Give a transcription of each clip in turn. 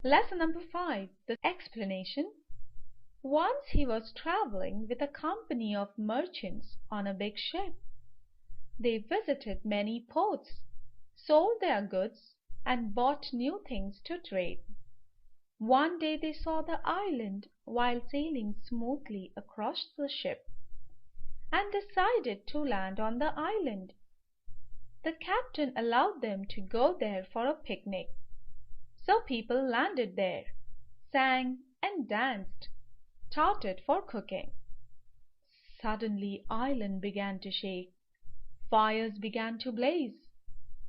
Lesson number 5. The explanation. Once he was traveling with a company of merchants on a big ship. They visited many ports, sold their goods, and bought new things to trade. One day they saw the island while sailing smoothly across the ship, and decided to land on the island. The captain allowed them to go there for a picnic. So people landed there, sang and danced, started for cooking. Suddenly island began to shake, fires began to blaze,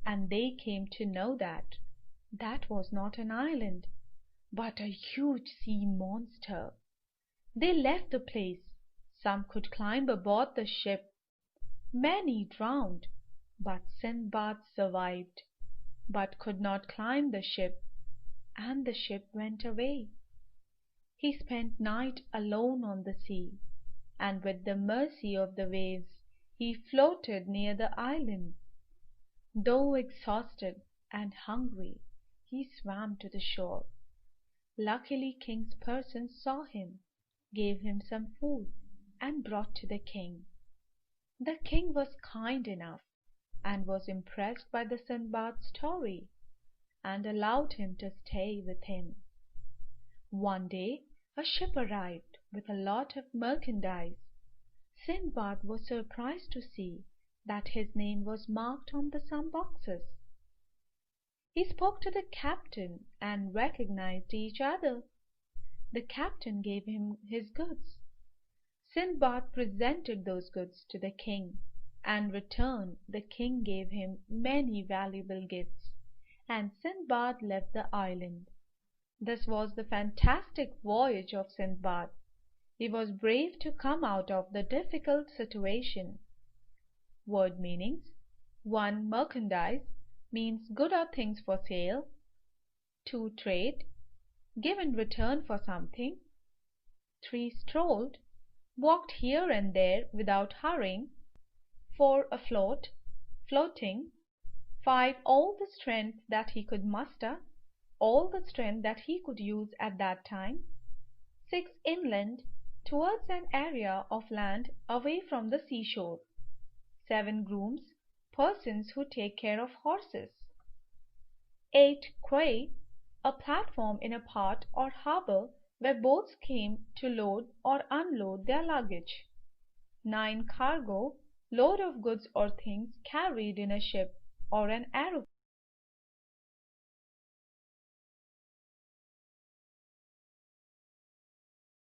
and they came to know that that was not an island, but a huge sea monster. They left the place. Some could climb aboard the ship. Many drowned, but Sinbad survived, but could not climb the ship, and the ship went away. He spent night alone on the sea, and with the mercy of the waves he floated near the island. Though exhausted and hungry, he swam to the shore. Luckily King's person saw him, gave him some food, and brought to the king. The king was kind enough, and was impressed by the Sinbad story, and allowed him to stay with him. One day a ship arrived with a lot of merchandise. Sinbad was surprised to see that his name was marked on some boxes. He spoke to the captain and recognized each other. The captain gave him his goods. Sinbad presented those goods to the king. In return the king gave him many valuable gifts, and Sinbad left the island. This was the fantastic voyage of Sinbad. He was brave to come out of the difficult situation. Word meanings. 1. Merchandise means good or things for sale. 2. Trade, give in return for something. 3. Strolled, walked here and there without hurrying. 4. Afloat, floating. 5. All the strength that he could muster, all the strength that he could use at that time. 6. Inland, towards an area of land away from the seashore. 7. Grooms, persons who take care of horses. 8. Quay, a platform in a port or harbour where boats came to load or unload their luggage. 9. Cargo, load of goods or things carried in a ship or an aeroplane.